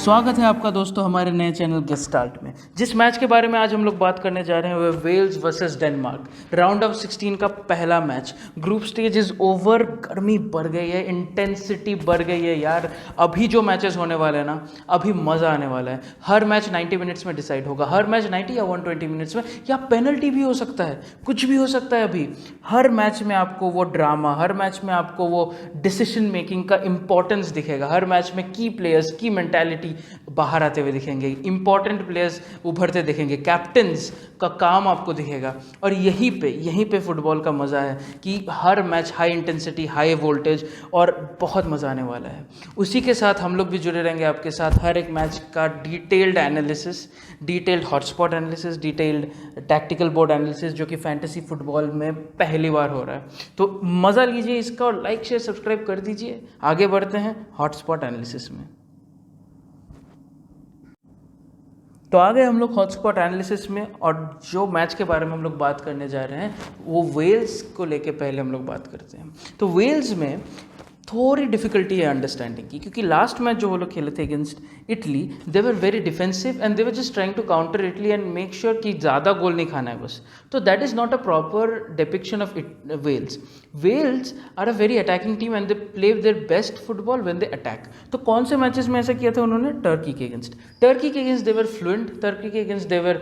स्वागत है आपका दोस्तों हमारे नए चैनल गेस्ट स्टार्ट में। जिस मैच के बारे में आज हम लोग बात करने जा रहे हैं वह Wales versus Denmark, round of 16 का पहला match. Group stage is over. गर्मी बढ़ गई है, इंटेंसिटी बढ़ गई है यार। अभी जो मैचेस होने वाले हैं ना, अभी मज़ा आने वाला है। हर मैच 90 मिनट्स में डिसाइड होगा, हर मैच 90 या 120 मिनट्स में, या पेनल्टी भी हो सकता है, कुछ भी हो सकता है। अभी हर मैच में आपको वो ड्रामा, हर मैच में आपको वो डिसीजन मेकिंग का इंपॉर्टेंस दिखेगा। हर मैच में की प्लेयर्स की मेंटालिटी बाहर आते हुए दिखेंगे, इंपॉर्टेंट प्लेयर्स उभरते दिखेंगे, कैप्टन्स का काम आपको दिखेगा। और यहीं पे फुटबॉल का मज़ा है कि हर match high intensity, high voltage, और बहुत मज़ा आने वाला है। उसी के साथ हम लोग भी जुड़े रहेंगे आपके साथ, हर एक मैच का detailed analysis, detailed hotspot analysis, detailed tactical board analysis, जो कि फैंटेसी फुटबॉल में पहली बार हो रहा है। तो मज़ा लीजिए इसका और लाइक शेयर सब्सक्राइब कर दीजिए। आगे बढ़ते हैं हॉटस्पॉट एनालिसिस में। तो आ गए हम लोग हॉटस्पॉट एनालिसिस में, और जो मैच के बारे में हम लोग बात करने जा रहे हैं वो वेल्स को लेके पहले हम लोग बात करते हैं। तो वेल्स में थोड़ी डिफिकल्टी है अंडरस्टैंडिंग की, क्योंकि लास्ट मैच जो वो लोग खेले थे against Italy, they were very defensive and they were just trying to counter Italy and make sure कि ज़्यादा गोल नहीं खाना है बस। तो that is not a proper depiction of Wales. Wales are a very attacking team and they play their best football when they attack. तो कौन से मैचेस में ऐसा किया था उन्होंने? टर्की के against they were fluent, Turkey के against they were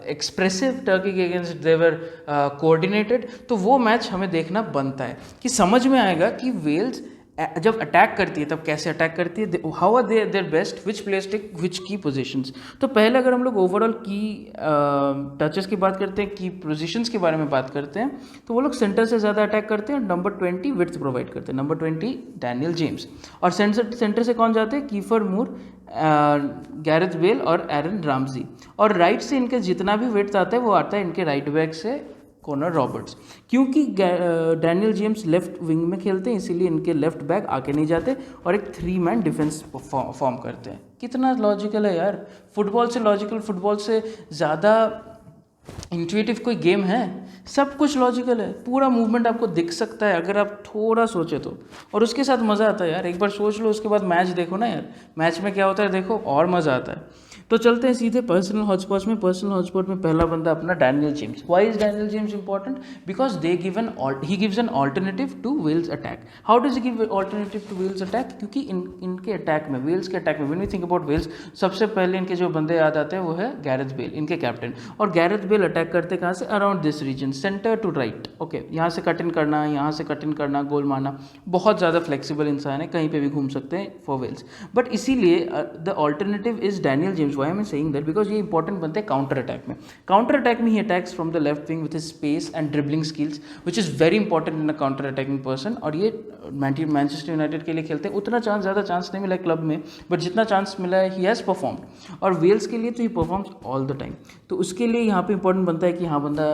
expressive, Turkey के अगेंस्ट दे वर कोऑर्डिनेटेड। तो वो मैच हमें देखना बनता है कि समझ में आएगा कि वेल्स जब अटैक करती है तब कैसे अटैक करती है, how are they their best, which players take which की पोजीशंस। तो पहले अगर हम लोग ओवरऑल की टचेस की बात करते हैं, की पोजीशंस के बारे में बात करते हैं, तो वो लोग सेंटर से ज़्यादा अटैक करते हैं, नंबर 20 विड्थ प्रोवाइड करते हैं, नंबर 20 डैनियल जेम्स। और सेंटर से कौन जाते हैं? कीफर मूर, गैरेथ बेल और एरन रामजी। और राइट से इनके जितना भी विड्थ आता है वो आता है इनके राइट बैक से कॉनर रॉबर्ट्स। क्योंकि डैनियल जेम्स लेफ्ट विंग में खेलते हैं, इसीलिए इनके लेफ्ट बैक आके नहीं जाते और एक 3 मैन डिफेंस फॉर्म करते हैं। कितना लॉजिकल है यार, फुटबॉल से लॉजिकल, फुटबॉल से ज़्यादा इंट्यूटिव कोई गेम है? सब कुछ लॉजिकल है, पूरा मूवमेंट आपको दिख सकता है अगर आप थोड़ा सोचे तो, और उसके साथ मज़ा आता है यार। एक बार सोच लो, उसके बाद मैच देखो ना यार, मैच में क्या होता है देखो, और मज़ा आता है। तो चलते हैं सीधे पर्सनल हॉटस्पॉट में। पर्सनल हॉटस्पॉट में पहला बंदा अपना Daniel James. Why is Daniel James important? Because he gives an alternative to Wales attack. How does he give alternative to Wales attack? क्योंकि इनके अटैक में, वेल्स के अटैक में, when we think about Wales, सबसे पहले इनके जो बंदे याद आते हैं वो है गैरेथ बेल, इनके कैप्टन। और गैरेथ बेल अटैक करते कहाँ से? Around this region, centre to right. Okay, यहाँ से कट इन करना, यहाँ से कट इन करना, गोल मारना। बहुत ज़्यादा फ्लेक्सिबल इंसान है, कहीं पे भी घूम सकते हैं फॉर वेल्स। बट इसीलिए the alternative is Daniel James. Why I am saying that? Because ये इंपॉर्टेंट बनते हैं काउंटर अटैक में। काउंटर अटैक में ही attacks from the left wing with his space and dribbling skills, which is very important in a counter attacking person. और ये Manchester United के लिए खेलते हैं। उतना ज़्यादा चांस नहीं मिला है क्लब में, बट जितना चांस मिला है ही हैज़ परफॉर्म्ड। और वेल्स के लिए तो he performs all the time. तो उसके लिए यहाँ पे इंपॉर्टेंट बनता है कि हाँ, बंदा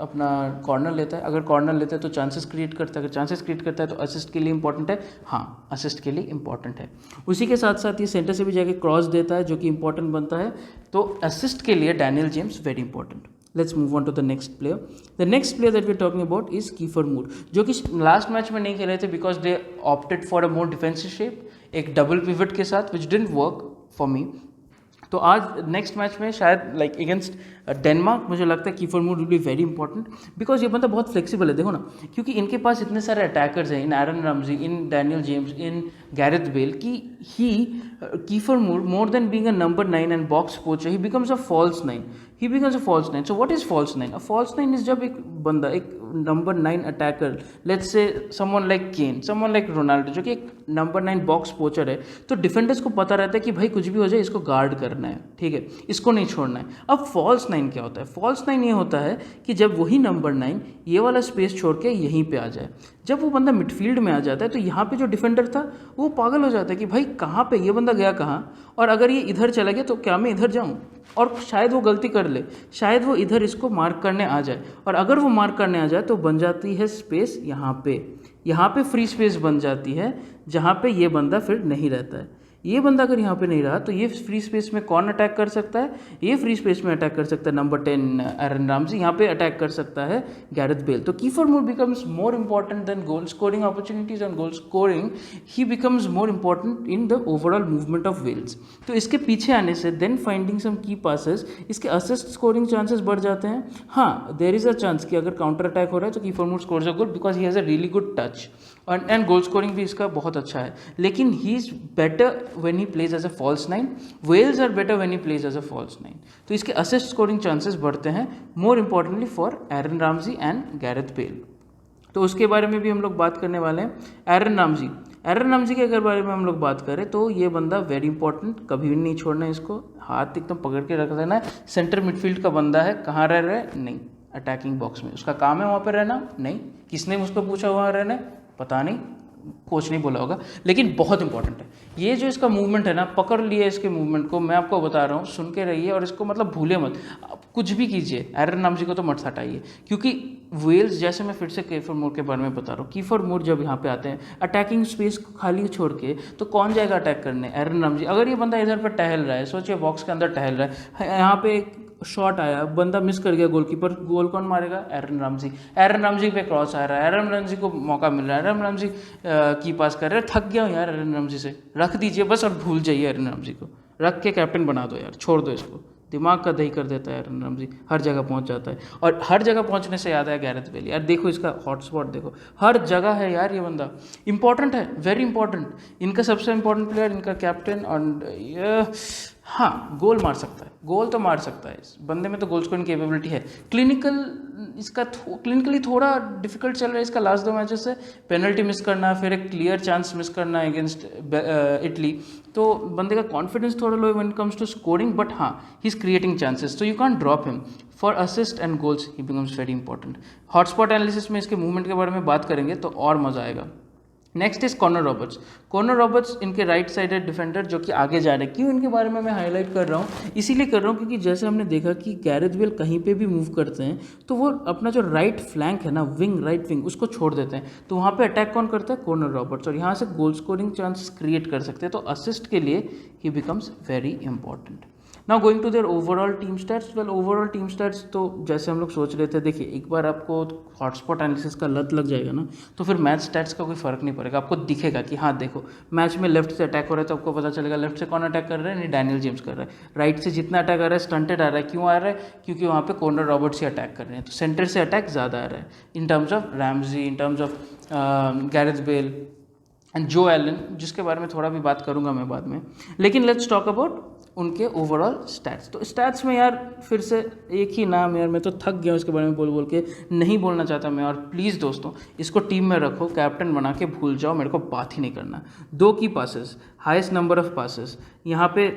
अपना कॉर्नर लेता है। अगर कॉर्नर लेता है तो चांसेस क्रिएट करता है, अगर चांसेस क्रिएट करता है तो असिस्ट के लिए इंपॉर्टेंट है। हाँ, असिस्ट के लिए इंपॉर्टेंट है। उसी के साथ साथ ये सेंटर से भी जाके क्रॉस देता है, जो कि इंपॉर्टेंट बनता है। तो असिस्ट के लिए Daniel James very important. Let's move on to the next player. The next player that we are talking about is Kieffer Moore, जो कि लास्ट मैच में नहीं खेले थे because they opted for a more defensive shape, एक double pivot के साथ, which didn't work for me. तो आज नेक्स्ट मैच में शायद लाइक अगेंस्ट डेनमार्क मुझे लगता है Kieffer Moore will be very important, because ये बंदा बहुत फ्लेक्सिबल है। देखो ना, क्योंकि इनके पास इतने सारे अटैकर्स हैं, in Aaron Ramsey, in Daniel James, in Gareth Bale, कि he Kieffer Moore, more than being a number 9 and box poacher, he becomes a false 9। He becomes a false 9। So what is false 9? A false 9 is जब एक बंदा, एक number 9 attacker, let's say someone like Kane, someone like Ronaldo, जो कि एक number 9 box पोचर है, तो defenders को पता रहता है कि भाई कुछ भी हो जाए इसको गार्ड करना है, ठीक है, इसको नहीं छोड़ना है। अब फॉल्स 9 क्या होता है? फॉल्स 9 ये होता है कि जब वही नंबर 9 ये वाला स्पेस छोड़ के यहीं पे आ जाए, जब वो बंदा मिडफील्ड में आ जाता है तो यहाँ पे जो डिफेंडर था वो पागल हो जाता है कि भाई कहाँ पे ये बंदा गया कहाँ, और अगर ये इधर चला गया तो क्या मैं इधर जाऊँ, और शायद वो गलती कर ले, शायद वो इधर इसको मार्क करने आ जाए, और अगर वो मार्क करने आ जाए तो बन जाती है स्पेस यहाँ पे फ्री स्पेस बन जाती है, जहाँ पे ये बंदा फिर नहीं रहता है। ये बंदा अगर यहाँ पे नहीं रहा तो ये फ्री स्पेस में कौन अटैक कर सकता है, ये फ्री स्पेस में अटैक कर सकता है नंबर 10 एरन रामजी, यहाँ पे अटैक कर सकता है गैरेथ बेल। तो Kieffer Moore becomes more important than goal scoring opportunities and goal scoring, he becomes more important in the overall movement of Wales. तो इसके पीछे आने से देन फाइंडिंग सम की पासेस, इसके असिस्ट स्कोरिंग चांसेस बढ़ जाते हैं। हाँ, देयर इज अ चांस कि अगर काउंटर अटैक हो रहा है तो Kieffer Moore scores a goal because he has a really good touch, and goal scoring भी इसका बहुत अच्छा है। लेकिन he is better when he plays as a false nine, Wales are better when he plays as a false nine. तो इसके assist scoring chances बढ़ते हैं, more importantly for Aaron Ramsey and Gareth Bale. तो उसके बारे में भी हम लोग बात करने वाले हैं। एरन रामजी, एरन रामजी के अगर बारे में हम लोग बात करें तो ये बंदा वेरी इंपॉर्टेंट, कभी भी नहीं छोड़ना है इसको, हाथ एकदम पकड़ के रख देना है। सेंटर मिडफील्ड का बंदा है, कहाँ रह रहा है, नहीं अटैकिंग बॉक्स में, उसका काम है वहाँ पर रहना, नहीं किसने उसको पूछा वहाँ रहना है, पता नहीं, कोच नहीं बोला होगा, लेकिन बहुत इंपॉर्टेंट है। ये जो इसका मूवमेंट है ना, पकड़ लिए इसके मूवमेंट को, मैं आपको बता रहा हूँ, सुन के रहिए और इसको मतलब भूले मत, आप कुछ भी कीजिए एरन रामजी को तो मत हटाइए, क्योंकि वेल्स, जैसे मैं फिर से कीफर मूर के बारे में बता रहा हूँ, कीफर मूर जब यहाँ पे आते हैं अटैकिंग स्पेस को खाली छोड़ के, तो कौन जाएगा अटैक करने, एरन रामजी। अगर ये बंदा इधर पर टहल रहा है, सोचिए बॉक्स के अंदर टहल रहा है, यहाँ पे एक शॉट आया, बंदा मिस कर गया गोलकीपर, गोल कौन मारेगा, एरन रामजी। एरन रामजी पे क्रॉस आ रहा है, एरन रामजी को मौका मिल रहा है, एरन रामजी की पास कर रहे हैं, थक गया हूँ यार एरन रामजी से, रख दीजिए बस और भूल जाइए एरन रामजी को, रख के कैप्टन बना दो यार, छोड़ दो इसको, दिमाग का दही कर देता है एरन रामजी, हर जगह पहुंच जाता है। और हर जगह पहुंचने से याद है गैरेथ बेल, यार देखो इसका हॉटस्पॉट देखो, हर जगह है यार, ये बंदा इंपॉर्टेंट है, वेरी इंपॉर्टेंट, इनका सबसे इंपॉर्टेंट प्लेयर, इनका कैप्टन, और हाँ गोल मार सकता है, गोल तो मार सकता है, इस बंदे में तो गोल स्कोरिंग कैपेबिलिटी है। क्लिनिकली थोड़ा डिफिकल्ट चल रहा है इसका लास्ट 2 मैचेस से, पेनल्टी मिस करना, फिर एक क्लियर चांस मिस करना अगेंस्ट इटली, तो बंदे का कॉन्फिडेंस थोड़ा लो है when it comes to scoring, but हाँ ही इज क्रिएटिंग चांसेस, तो you can drop him for assist and goals, he becomes very important. Hotspot analysis में इसके मूवमेंट के बारे में बात करेंगे तो और मजा आएगा। Next is Connor Roberts. Connor Roberts इनके राइट साइडेड डिफेंडर जो कि आगे जा रहे हैं। क्यों इनके बारे में मैं हाईलाइट कर रहा हूँ, इसीलिए कर रहा हूँ क्योंकि जैसे हमने देखा कि गैरेथ बेल कहीं पे भी मूव करते हैं तो वो अपना जो राइट फ्लैंक है ना, विंग, राइट विंग, उसको छोड़ देते हैं, तो वहाँ पे अटैक कौन करता है, कॉनर रॉबर्ट्स, और यहाँ से गोल स्कोरिंग चांस क्रिएट कर सकते हैं, तो असिस्ट के लिए he becomes very important. Now going to their overall team stats, well overall team stats तो जैसे हम लोग सोच रहे थे, देखिए एक बार आपको हॉटस्पॉट एनालिसिस का लत लग जाएगा ना, तो फिर मैच स्टैट्स का कोई फर्क नहीं पड़ेगा, आपको दिखेगा कि हाँ देखो मैच में लेफ्ट से अटैक हो रहा है तो आपको पता चलेगा लेफ्ट से कौन अटैक कर रहा है, नहीं डैनियल जेम्स कर रहा है, राइट से जितना अटैक आ रहा है स्टंटेड आ रहा है, क्यों आ रहा है, क्योंकि वहाँ पे कॉर्नर रॉबर्ट्स ही अटैक कर रहे हैं, तो सेंटर से अटैक ज़्यादा आ रहा है in terms of Ramsay, in terms of Gareth Bale and जो एलन, जिसके बारे में थोड़ा भी बात करूंगा मैं बाद में। लेकिन लेट्स टॉक अबाउट उनके ओवरऑल स्टैट्स। तो स्टैट्स में यार फिर से एक ही नाम, यार मैं तो थक गया हूँ इसके बारे में बोल बोल के, नहीं बोलना चाहता मैं, और प्लीज़ दोस्तों इसको टीम में रखो, कैप्टन बना के भूल जाओ, मेरे को बात ही नहीं करना। 2 की passes, highest number of passes, यहाँ पे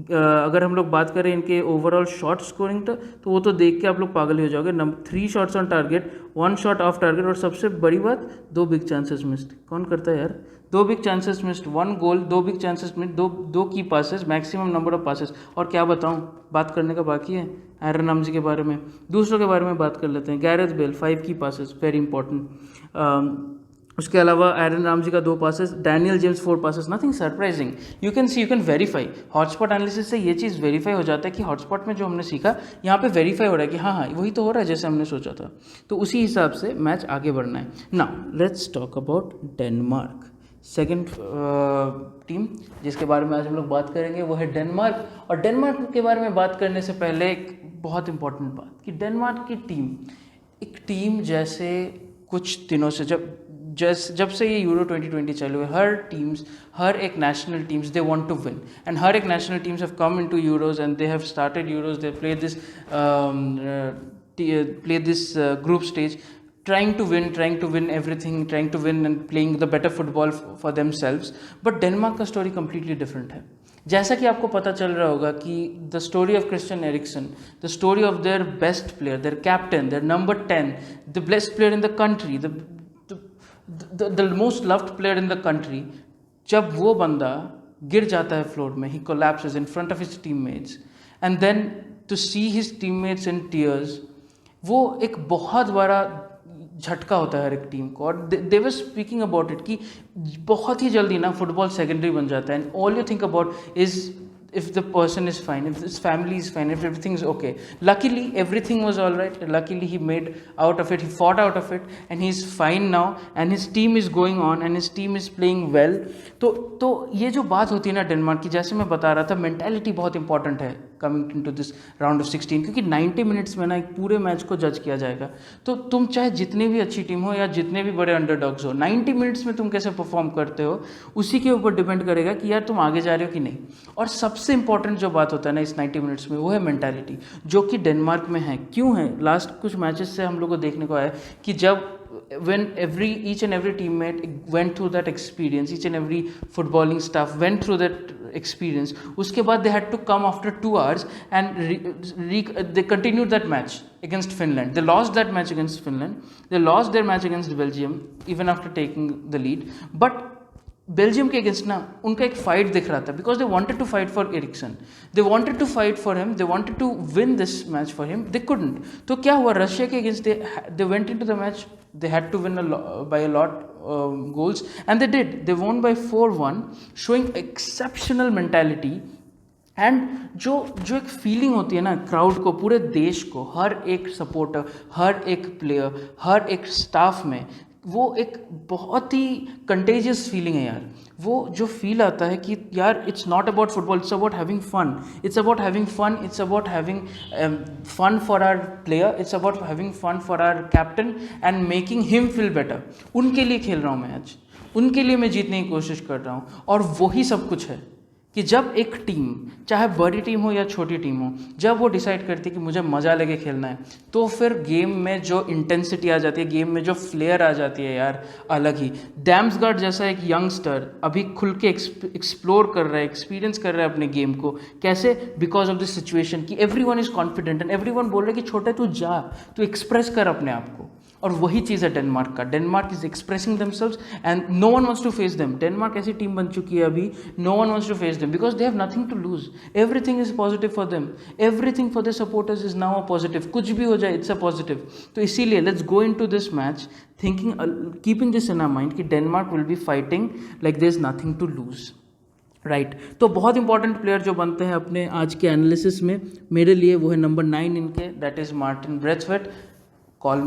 अगर हम लोग बात करें इनके ओवरऑल शॉट स्कोरिंग तो वो तो देख के आप लोग पागल ही हो जाओगे। 3 shots on target, 1 shot of target, और सबसे बड़ी बात 2 बिग चांसेस मिस्ड। कौन करता है यार, 2 बिग चांसेस मिस्ड, 1 गोल, 2 बिग चांसेस मिस्ड, 2 की passes, maximum number of passes. और क्या बताऊं, बात करने का बाकी है एरन रामजी के बारे में। दूसरों के बारे में बात कर लेते हैं। गैरेथ बेल 5 की पासेस, वेरी इंपॉर्टेंट। उसके अलावा एरन रामजी का 2 passes, Daniel James 4 passes, nothing surprising. You can verify, hotspot analysis से ये चीज़ वेरीफाई हो जाता है कि हॉटस्पॉट में जो हमने सीखा यहाँ पे वेरीफाई हो रहा है कि हाँ वही तो हो रहा है जैसे हमने सोचा था, तो उसी हिसाब से मैच आगे बढ़ना है। Now let's talk about Denmark, second team जिसके बारे में आज हम लोग बात करेंगे वो है डेनमार्क। और डेनमार्क के बारे में बात करने से पहले एक बहुत इंपॉर्टेंट बात कि डेनमार्क की टीम, एक टीम जैसे कुछ दिनों से जब से ये यूरो 2020 चालू है, हर एक national teams they want to win, and हर एक national teams have come into Euros and they have started Euros, they play this group stage trying to win everything, trying to win and playing the better football for themselves. But Denmark का story completely different है। जैसा कि आपको पता चल रहा होगा कि the story of Christian Eriksen, the story of their best player, their captain, their number 10, the best player in the country, the most loved player in the country, जब वो बंदा गिर जाता है फ्लोर में, he collapses in front of his teammates, and then to see his teammates in tears, वो एक बहुत बड़ा झटका होता है हर एक टीम को, और दे वर स्पीकिंग अबाउट इट कि बहुत ही जल्दी ना फुटबॉल सेकेंडरी बन जाता है, and all you think about is if the person is fine, if his family is fine, if everything is okay. Luckily everything was all right, luckily he made out of it, he fought out of it, and he's fine now, and his team is going on, and his team is playing well. तो ये जो बात होती है ना Denmark की, जैसे मैं बता रहा था, मेंटालिटी बहुत इंपॉर्टेंट है coming into this round of 16, क्योंकि 90 मिनट्स में ना एक पूरे मैच को जज किया जाएगा। तो तुम चाहे जितनी भी अच्छी टीम हो या जितने भी बड़े अंडरडॉग्स हो, 90 मिनट्स में तुम कैसे परफॉर्म करते हो उसी के ऊपर डिपेंड करेगा कि यार तुम आगे जा रहे हो कि नहीं। और सबसे इंपॉर्टेंट जो बात होता है ना इस 90 मिनट्स में, वो है मेंटालिटी, जो कि डेनमार्क में है। क्यों है? लास्ट कुछ मैचेस से हम लोग को देखने को आया कि जब when each and every teammate went through that experience, each and every footballing staff went through that experience, उसके बाद they had to come after 2 hours and they continued that match against Finland. They lost that match against Finland, they lost their match against Belgium even after taking the lead, but Belgium के against ना उनका एक fight दिख रहा था, because they wanted to fight for Eriksen, they wanted to fight for him, they wanted to win this match for him, they couldn't. तो क्या हुआ, रशिया के against they went into the match, they had to win by a lot goals, and they did. They won by 4-1, showing exceptional mentality. And जो एक feeling होती है ना crowd को, पूरे देश को, हर एक सपोर्टर, हर एक प्लेयर, हर एक स्टाफ में, वो एक बहुत ही कंटेजियस फीलिंग है यार। वो जो फील आता है कि यार it's not about football, it's about having fun, it's about having fun, it's about having fun for our player, it's about having fun for our captain and making him feel better. उनके लिए खेल रहा हूँ मैं आज, उनके लिए मैं जीतने की कोशिश कर रहा हूँ, और वही सब कुछ है कि जब एक टीम, चाहे बड़ी टीम हो या छोटी टीम हो, जब वो डिसाइड करती है कि मुझे मज़ा लेके खेलना है, तो फिर गेम में जो इंटेंसिटी आ जाती है, गेम में जो फ्लेयर आ जाती है यार, अलग ही। डैम्सगार्ड जैसा एक यंगस्टर अभी खुल के एक्सप्लोर कर रहा है, एक्सपीरियंस कर रहा है अपने गेम को। कैसे? बिकॉज ऑफ दिस सिचुएशन कि everyone is confident and everyone बोल रहा है कि छोटे तू जा, तू एक्सप्रेस कर अपने आप को। और वही चीज़ है डेनमार्क का। Denmark is expressing themselves and no one wants to face them. Denmark ऐसी टीम बन चुकी है अभी, no one wants to face them because they have nothing to lose, everything is positive for them, everything for the supporters is now a positive. कुछ भी हो जाए it's a positive. तो इसीलिए let's go into this match thinking, keeping this in our mind कि Denmark will be fighting like there is nothing to lose, right. तो बहुत important player जो बनते हैं अपने आज के एनालिसिस में मेरे लिए, वो है नंबर 9 इनके, that is Martin Braithwaite. Call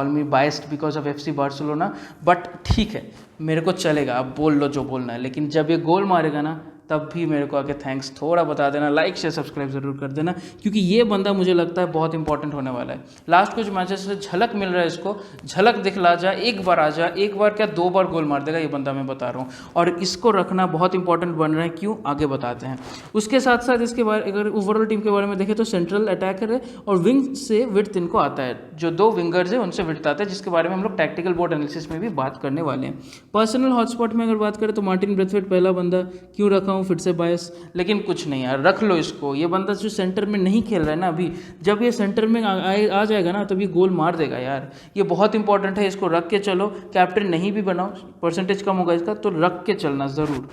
me biased because of FC Barcelona, but ठीक है, मेरे को चलेगा, आप बोल लो जो बोलना है, लेकिन जब ये गोल मारेगा ना तब भी मेरे को आके थैंक्स थोड़ा बता देना, लाइक शेयर सब्सक्राइब ज़रूर कर देना, क्योंकि ये बंदा मुझे लगता है बहुत इंपॉर्टेंट होने वाला है। लास्ट कुछ मैचेस से झलक मिल रहा है इसको, झलक दिखला जा, एक बार आ जा, एक बार क्या 2 बार गोल मार देगा ये बंदा, मैं बता रहा हूँ। और इसको रखना बहुत इंपॉर्टेंट बन रहा है, क्यों, आगे बताते हैं। उसके साथ साथ इसके बारे, अगर ओवरऑल टीम के बारे में देखें तो सेंट्रल अटैकर है और विंग से विड्थ इनको आता है, जो 2 विंगर्स है उनसे विड्थ आता है, जिसके बारे में हम लोग टैक्टिकल बोर्ड एनालिसिस में भी बात करने वाले हैं। पर्सनल हॉटस्पॉट में अगर बात करें तो मार्टिन ब्रेथवेट पहला बंदा, क्यों रखा हूँ फिर से बायस, लेकिन कुछ नहीं यार, रख लो इसको। ये बंदा जो सेंटर में नहीं खेल रहा है ना अभी, जब ये सेंटर में आ जाएगा ना तब ये गोल मार देगा यार, ये बहुत इंपॉर्टेंट है, इसको रख के चलो। कैप्टन नहीं भी बनाओ, परसेंटेज कम होगा इसका, तो रख के चलना ज़रूर।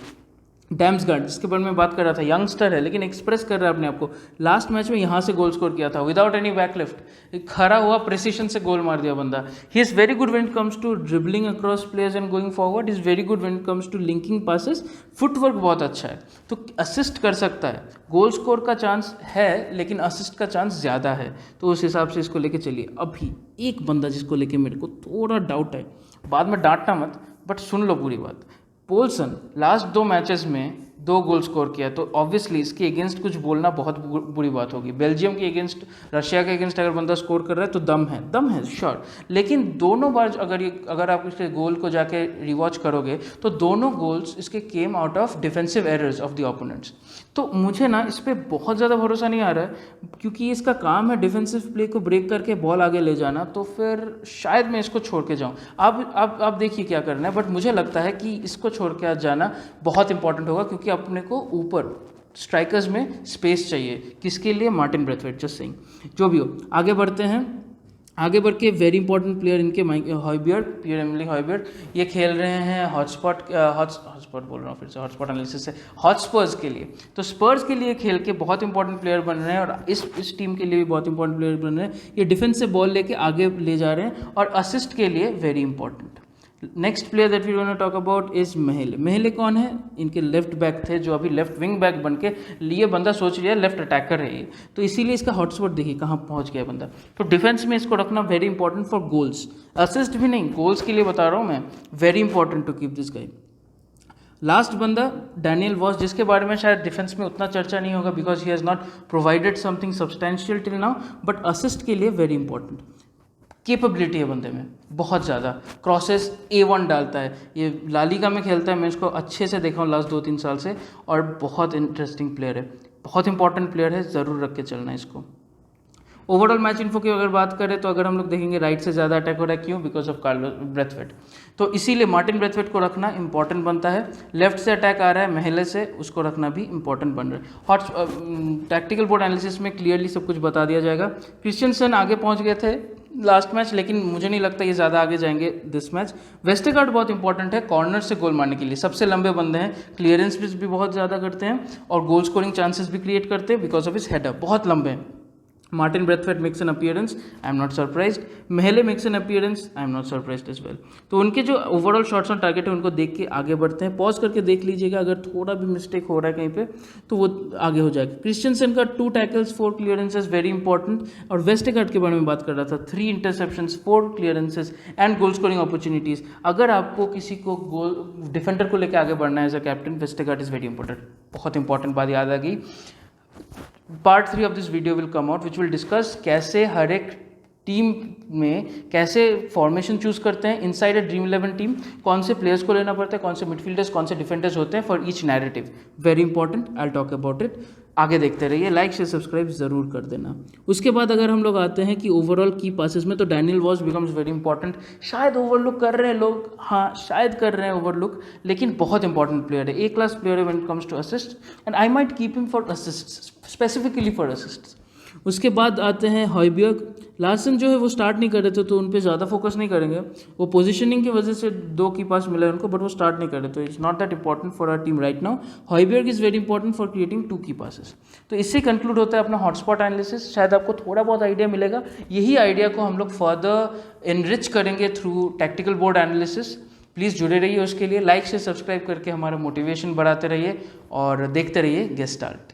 डैम्सगार्ड, जिसके बारे में बात कर रहा था, यंगस्टर है लेकिन एक्सप्रेस कर रहा है अपने आप को। लास्ट मैच में यहाँ से गोल स्कोर किया था विदाउट एनी बैकलिफ्ट, खड़ा हुआ प्रिसीशन से गोल मार दिया बंदा। He is very good when it comes to dribbling across players and going forward, is very good when it comes to linking passes, footwork बहुत अच्छा है, तो असिस्ट कर सकता है। गोल स्कोर का चांस है लेकिन असिस्ट का चांस ज़्यादा है, तो उस हिसाब से इसको लेके चलिए। अभी एक बंदा जिसको लेके मेरे को थोड़ा डाउट है, बाद में डांटना मत, बट सुन लो पूरी बात। पोल्सन लास्ट 2 मैचेस में 2 गोल स्कोर किया, तो ऑब्वियसली इसके अगेंस्ट कुछ बोलना बहुत बुरी बात होगी। बेल्जियम के अगेंस्ट, रशिया के अगेंस्ट अगर बंदा स्कोर कर रहा है तो दम है श्योर, लेकिन दोनों बार अगर आप इसके गोल को जाके रिवॉच करोगे तो दोनों गोल्स इसके came out of defensive errors of the opponents. तो मुझे ना इस पर बहुत ज़्यादा भरोसा नहीं आ रहा है, क्योंकि इसका काम है डिफेंसिव प्ले को ब्रेक करके बॉल आगे ले जाना, तो फिर शायद मैं इसको छोड़ के जाऊँ। आप देखिए क्या करना है, बट मुझे लगता है कि इसको छोड़ के आज जाना बहुत इंपॉर्टेंट होगा, क्योंकि अपने को ऊपर स्ट्राइकर्स में स्पेस चाहिए। किसके लिए? Martin Braithwaite, just saying. जो भी हो, आगे बढ़ते हैं। आगे बढ़ के वेरी इंपॉर्टेंट प्लेयर इनके हॉयबर्ग, पियर एमिलिक हॉयबर्ग, ये खेल रहे हैं हॉटस्पॉट बोल रहा हूँ फिर से, हॉटस्पॉट एनालिसिस से, हॉटस्पर्स के लिए। तो स्पर्स के लिए खेल के बहुत इंपॉर्टेंट प्लेयर बन रहे हैं और इस टीम के लिए भी बहुत इंपॉर्टेंट प्लेयर बन रहे हैं। ये डिफेंस से बॉल लेके आगे ले जा रहे हैं और असिस्ट के लिए very important. Next player that we gonna talk about is Mahle. Mahle कौन है? इनके लेफ्ट बैक थे जो अभी लेफ्ट विंग बैक बन के लिए, बंदा सोच लिया लेफ्ट अटैकर है ये, तो इसीलिए इसका हॉटस्पॉट देखिए कहाँ पहुँच गया बंदा। तो डिफेंस में इसको रखना very important for goals, assist भी नहीं, गोल्स के लिए बता रहा हूँ मैं, very important to keep this guy. Last बंदा डैनियल वॉस, जिसके बारे में शायद डिफेंस में उतना चर्चा नहीं होगा because he has not provided something substantial till now, but assist के लिए वेरी इंपॉर्टेंट। कैपेबिलिटी है बंदे में बहुत ज़्यादा, क्रॉसेस A1 डालता है, ये लालीगा में खेलता है, मैं इसको अच्छे से देखा हूँ लास्ट 2-3 साल से, और बहुत इंटरेस्टिंग प्लेयर है, बहुत इंपॉर्टेंट प्लेयर है, ज़रूर रख के चलना है इसको। ओवरऑल मैच इन्फो की अगर बात करें तो अगर हम लोग देखेंगे राइट से ज़्यादा अटैक हो रहा है, क्यों? बिकॉज ऑफ कार्लोस ब्रेथवेट, तो इसीलिए मार्टिन ब्रेथवेट को रखना इंपॉर्टेंट बनता है। लेफ्ट से अटैक आ रहा है महले से, उसको रखना भी इंपॉर्टेंट बन रहा है। हॉट टैक्टिकल बोर्ड एनालिसिस में क्लियरली सब कुछ बता दिया जाएगा। क्रिश्चियनसन आगे पहुंच गए थे लास्ट मैच, लेकिन मुझे नहीं लगता ये ज़्यादा आगे जाएंगे दिस मैच। वेस्टरगार्ड बहुत इंपॉर्टेंट है कॉर्नर से गोल मारने के लिए, सबसे लंबे बंदे हैं, क्लियरेंस भी बहुत ज़्यादा करते हैं और गोल स्कोरिंग चांसेस भी क्रिएट करते हैं बिकॉज ऑफ इस हेडर, बहुत लंबे हैं। Martin Braithwaite makes an appearance, I am not surprised. महले makes an appearance, I am not surprised as well. तो उनके जो ओवरऑल शॉट्स ऑन टारगेट है उनको देख के आगे बढ़ते हैं। पॉज करके देख लीजिएगा, अगर थोड़ा भी मिस्टेक हो रहा है कहीं पे तो वो आगे हो जाएगा। क्रिश्चियनसन का 2 टैकल्स 4 क्लियरेंसेज वेरी इंपॉर्टेंट, और वेस्टरगार्ड के बारे में बात कर रहा था, 3 interceptions 4 clearances and goal scoring opportunities. अगर आपको किसी को गोल डिफेंडर को लेकर आगे बढ़ना है as a captain, Vestergaard is very important. बहुत इंपॉर्टेंट बात याद आ गई। Part 3 of this video will come out which will discuss कैसे हर एक टीम में कैसे फॉर्मेशन चूज करते हैं इनसाइड अ ड्रीम 11 टीम, कौन से प्लेयर्स को लेना पड़ता है, कौन से मिडफील्डर्स कौन से डिफेंडर्स होते हैं for each narrative, very important, I will talk about it. आगे देखते रहिए, लाइक शेयर सब्सक्राइब जरूर कर देना। उसके बाद अगर हम लोग आते हैं कि ओवरऑल की पासेस में, तो Daniel Wass becomes very important. शायद ओवरलुक कर रहे हैं लोग, हाँ शायद कर रहे हैं ओवरलुक, लेकिन बहुत इंपॉर्टेंट प्लेयर है, A क्लास प्लेयर है when it comes to assist, and I might keep him for assist, specifically for assist. उसके बाद आते हैं हॉयबर्ग। लार्सन जो है वो स्टार्ट नहीं कर रहे थे तो उन पे ज़्यादा फोकस नहीं करेंगे, वो पोजीशनिंग की वजह से 2 की पास मिला है उनको, बट वो स्टार्ट नहीं कर रहे, तो it's not that important for our team right now. Hojbjerg is very important for creating 2 की पासेस। तो इससे कंक्लूड होता है अपना हॉटस्पॉट एनालिसिस। शायद आपको थोड़ा बहुत आइडिया मिलेगा, यही आइडिया को हम लोग फर्दर एनरिच करेंगे through tactical board analysis. Please जुड़े रहिए, उसके लिए लाइक से सब्सक्राइब करके हमारा मोटिवेशन बढ़ाते रहिए और देखते रहिए गेस्ट स्टार्ट।